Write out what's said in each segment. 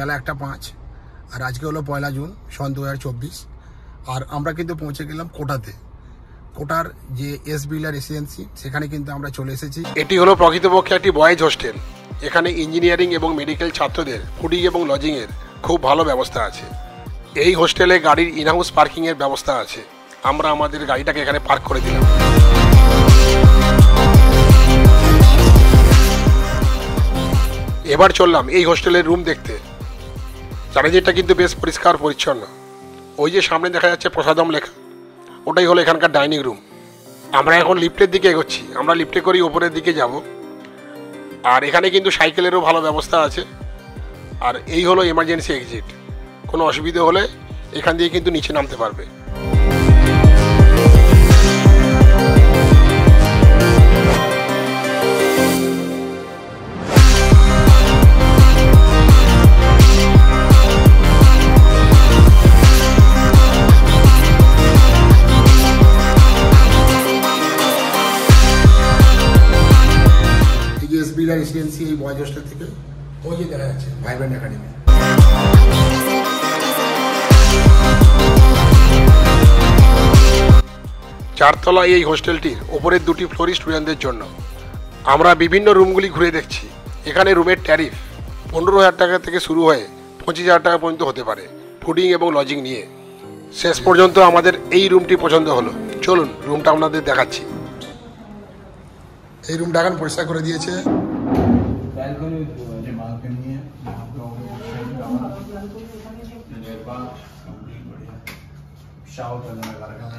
বেলা 1:05 আর আজকে হলো 1 জুন সন 2024 আর আমরা কিন্তু পৌঁছে গেলাম কোটাতে। কোটার যে এস বিল্ডার রেসিডেন্সি সেখানে কিন্তু আমরা চলে এসেছি। এটি হলো প্রকৃতপক্ষে একটি বয়েজ হোস্টেল। এখানে ইঞ্জিনিয়ারিং এবং মেডিকেল ছাত্রদের ফুডিং এবং লজিংয়ের খুব ভালো ব্যবস্থা আছে। এই হোস্টেলে গাড়ির ইনহাউস পার্কিংয়ের ব্যবস্থা আছে। আমরা আমাদের গাড়িটাকে এখানে পার্ক করে দিলাম। এবার চললাম এই হোস্টেলের রুম দেখতে। চারিদিকটা কিন্তু বেশ পরিষ্কার পরিচ্ছন্ন। ওই যে সামনে দেখা যাচ্ছে প্রসাদম লেখা, ওটাই হলো এখানকার ডাইনিং রুম। আমরা এখন লিফটের দিকে এগোচ্ছি। আমরা লিফটে করেই ওপরের দিকে যাব। আর এখানে কিন্তু সাইকেলেরও ভালো ব্যবস্থা আছে। আর এই হলো এমার্জেন্সি এক্সিট। কোনো অসুবিধা হলে এখান দিয়ে কিন্তু নিচে নামতে পারবে। রেসিডেন্সি এই বয়েজ হোস্টেল থেকে ওই যে দেখা যাচ্ছে ভাইব্রেন্ট একাডেমি। চারতলা এই হোস্টেলটির ওপরের 2টি ফ্লোরই স্টুডেন্টদের জন্য। আমরা বিভিন্ন রুমগুলি ঘুরে দেখছি। এখানে রুমের ট্যারিফ 15,000 টাকা থেকে শুরু হয়ে 25,000 টাকা পর্যন্ত হতে পারে, ফুডিং এবং লজিং নিয়ে। শেষ পর্যন্ত আমাদের এই রুমটি পছন্দ হলো। চলুন রুমটা আপনাদের দেখাচ্ছি। এই রুমটা এখন পরিষ্কার করে দিয়েছে।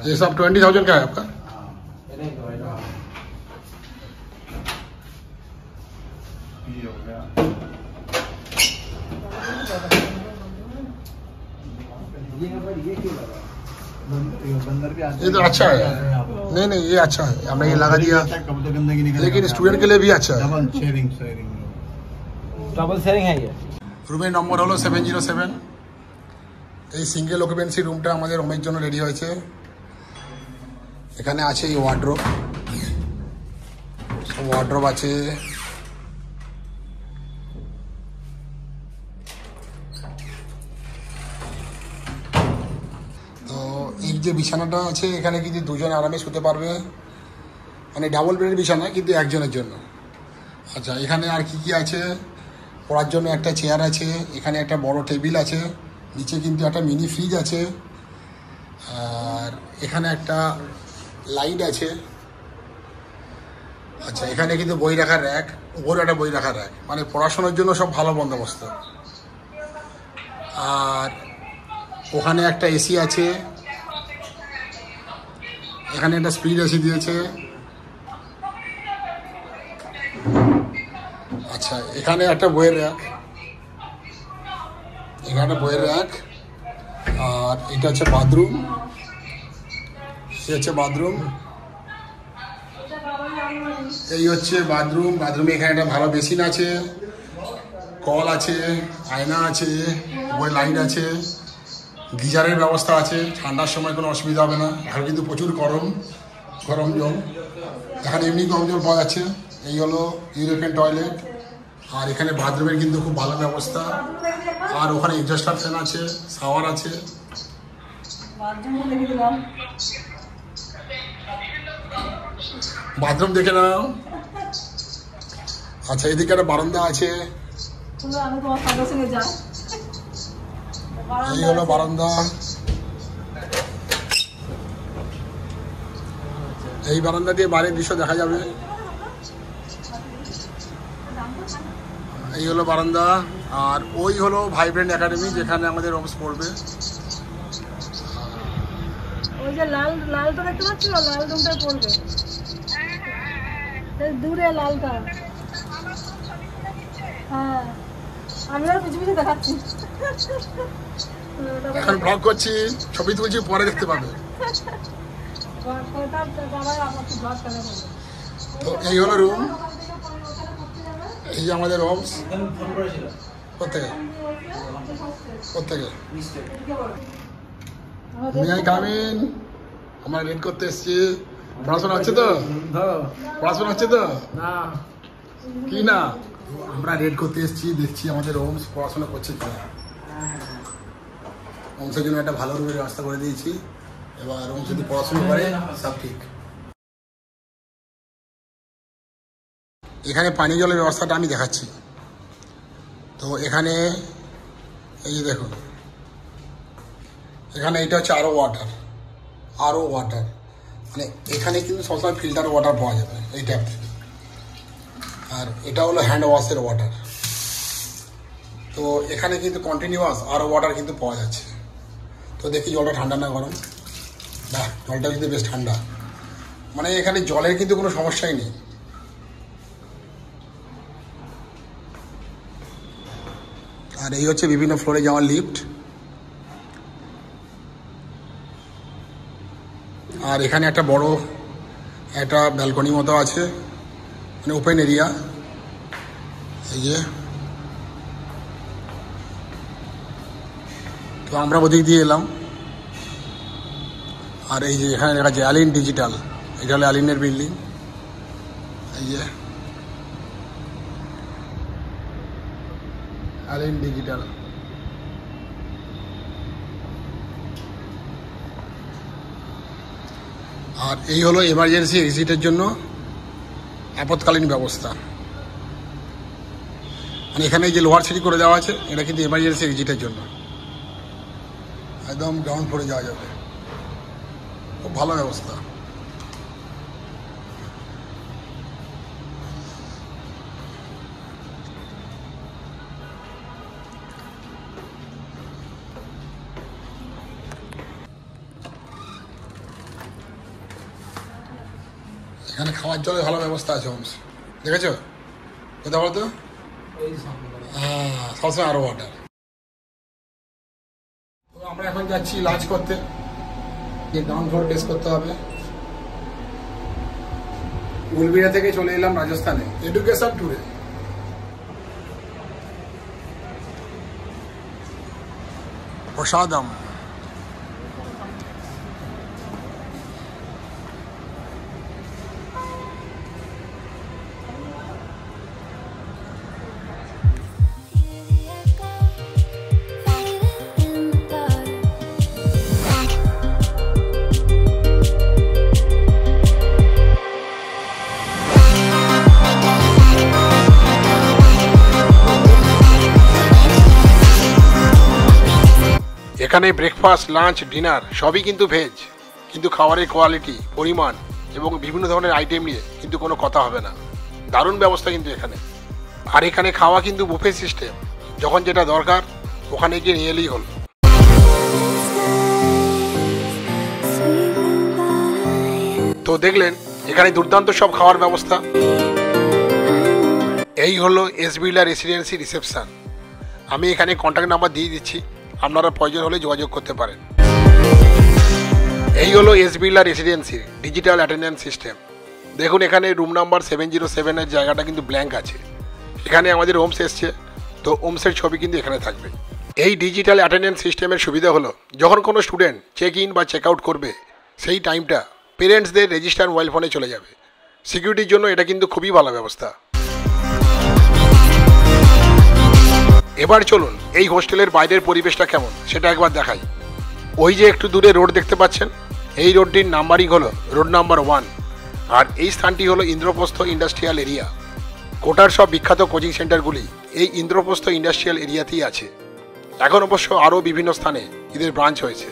ये सब 20,000 का है आपका? ये तो अच्छा है। नहीं ये अच्छा है, हमने ये लगा दिया, लेकिन स्टूडेंट के लिए भी अच्छा है। डबल शेयरिंग है ये। রুমের নম্বর হলো 707। এই সিঙ্গেল অকুপেন্সি রুমটা আমাদের রুমের জন্য রেডি হয়েছে। এখানে আছে এই ওয়ার্ড্রোব, ওয়ার্ড্রোব আছে। তো এই যে বিছানাটা আছে এখানে কিন্তু দুজন আরামে শুতে পারবে, মানে ডাবল বেডের বিছানা কিন্তু একজনের জন্য। আচ্ছা এখানে আর কি কি আছে? পড়ার জন্য একটা চেয়ার আছে, এখানে একটা বড় টেবিল আছে, নিচে কিন্তু একটা মিনি ফ্রিজ আছে, আর এখানে একটা লাইট আছে। আচ্ছা এখানে কিন্তু বই রাখার র্যাক, উপরে একটা বই রাখার র্যাক, মানে পড়াশোনার জন্য সব ভালো বন্দোবস্ত। আর ওখানে একটা এসি আছে, এখানে একটা স্পিড এসি দিয়েছে। আচ্ছা এখানে একটা বইয়ের র্যাক, এখানে বইয়ের র্যাক। আর এটা হচ্ছে বাথরুম, হচ্ছে বাথরুম, এই হচ্ছে বাথরুম। বাথরুমে এখানে একটা ভালো বেসিন আছে, কল আছে, আয়না আছে, উপরে লাইট আছে, গিজারের ব্যবস্থা আছে। ঠান্ডার সময় কোনো অসুবিধা হবে না। এখন কিন্তু প্রচুর গরম জল, এখানে এমনি গরম জল পাওয়া যাচ্ছে। এই হলো ইউরোপিয়ান টয়লেট। আর এখানে বাথরুমের কিন্তু খুব ভালো ব্যবস্থা। আর ওখানে এক্সস্টার ফ্যান আছে, শাওয়ার আছে। বাথরুম দেখে নাও। আচ্ছা এদিকে একটা বারান্দা আছে, এই হলো বারান্দা। এই বারান্দা দিয়ে বাইরের দৃশ্য দেখা যাবে। এই হলো বারান্দা। আর ওই হলো ভাইব্রেন্ট একাডেমি, যেখানে আমাদের রুমস পড়বে। ওই যে লাল লালটা দেখতে পাচ্ছ, লাল রুমটা পড়বে দূরে, লালটা। হ্যাঁ আমি আর পিছু পিছু দেখাচ্ছি। এখন ব্লগ করছি, ছবি তুলছি, পরে দেখতে পাবে। তো এই হলো রুম, এই যে আমাদের রুমস। কোথেকে আমরা রেড করতে এসছি। পড়াশোনা হচ্ছে তো? পড়াশোনা হচ্ছে তো? কি না, আমরা রেড করতে এসছি, দেখছি আমাদের রুমস পড়াশোনা করছে কিনা। ওমসের জন্য একটা ভালো রুমের ব্যবস্থা করে দিয়েছি। এবার ওম যদি পড়াশোনা করে সব ঠিক। এখানে পানীয় জলের ব্যবস্থাটা আমি দেখাচ্ছি। তো এখানে এই যে দেখুন, এখানে এটা হচ্ছে আরও ওয়াটার, মানে এখানে কিন্তু সবসময় ফিল্টার ওয়াটার পাওয়া যাবে এই ট্যাপ থেকে। আর এটা হলো হ্যান্ড ওয়াশের ওয়াটার। তো এখানে কিন্তু কন্টিনিউয়াস আরও ওয়াটার কিন্তু পাওয়া যাচ্ছে। তো দেখি জলটা ঠান্ডা না গরম। বাহ, জলটা কিন্তু বেশ ঠান্ডা, মানে এখানে জলের কিন্তু কোনো সমস্যাই নেই। আর এই হচ্ছে বিভিন্ন ফ্লোরে যাওয়ার লিফট। আর এখানে একটা বড় একটা ব্যালকনি মতো আছে, মানে ওপেন এরিয়া। এই যে, তো আমরা ওদিক দিয়ে এলাম। আর এই যে এখানে দেখা যায় অ্যালিন ডিজিটাল, এটা হলো অ্যালিনের বিল্ডিং। এই যে অ্যালিন ডিজিটাল। আর এই হলো এমার্জেন্সি এক্সিটের জন্য আপৎকালীন ব্যবস্থা। মানে এখানে যে লোহার সিঁড়ি করে দেওয়া আছে, এটা কিন্তু এমার্জেন্সি এক্সিটের জন্য। একদম গ্রাউন্ড ফ্লোরে যাওয়া যাবে, খুব ভালো ব্যবস্থা। এখানে খাওয়ার জলের ভালো ব্যবস্থা আছে হোমস, দেখেছো? কোথাও বলতো? হ্যাঁ, সবসময় আরও ওয়াটার। তো আমরা এখন যাচ্ছি লাঞ্চ করতে, যে গ্রাউন্ড ফ্লোর টেস্ট করতে হবে। উলবিরা থেকে চলে এলাম রাজস্থানে এডুকেশন ট্যুরে। প্রসাদম। এখানে ব্রেকফাস্ট, লাঞ্চ, ডিনার সবই কিন্তু ভেজ, কিন্তু খাবারের কোয়ালিটি, পরিমাণ এবং বিভিন্ন ধরনের আইটেম নিয়ে কিন্তু কোনো কথা হবে না। দারুণ ব্যবস্থা কিন্তু এখানে। আর এখানে খাওয়া কিন্তু বুফে সিস্টেম, যখন যেটা দরকার ওখানে গিয়ে নিয়ে এলেই হলো। তো দেখলেন এখানে দুর্দান্ত সব খাওয়ার ব্যবস্থা। এই হলো এস বিড়লা রেসিডেন্সি রিসেপশন। আমি এখানে কন্ট্যাক্ট নাম্বার দিয়ে দিচ্ছি, আপনারা প্রয়োজন হলে যোগাযোগ করতে পারেন। এই হলো এস বিড়লা রেসিডেন্সির ডিজিটাল অ্যাটেন্ডেন্স সিস্টেম। দেখুন এখানে রুম নাম্বার 707-এর জায়গাটা কিন্তু ব্ল্যাঙ্ক আছে। এখানে আমাদের ওমস এসছে, তো ওমসের ছবি কিন্তু এখানে থাকবে। এই ডিজিটাল অ্যাটেন্ডেন্স সিস্টেমের সুবিধা হলো, যখন কোনো স্টুডেন্ট চেক ইন বা চেক আউট করবে, সেই টাইমটা পেরেন্টসদের রেজিস্টার মোবাইল ফোনে চলে যাবে। সিকিউরিটির জন্য এটা কিন্তু খুবই ভালো ব্যবস্থা। এবার চলুন এই হোস্টেলের বাইরের পরিবেশটা কেমন সেটা একবার দেখাই। ওই যে একটু দূরে রোড দেখতে পাচ্ছেন, এই রোডটির নাম্বারিং হলো রোড নাম্বার 1। আর এই স্থানটি হলো ইন্দ্রপ্রস্থ ইন্ডাস্ট্রিয়াল এরিয়া। কোটার সব বিখ্যাত কোচিং সেন্টারগুলি এই ইন্দ্রপ্রস্থ ইন্ডাস্ট্রিয়াল এরিয়াতেই আছে। এখন অবশ্য আরও বিভিন্ন স্থানে এদের ব্রাঞ্চ হয়েছে।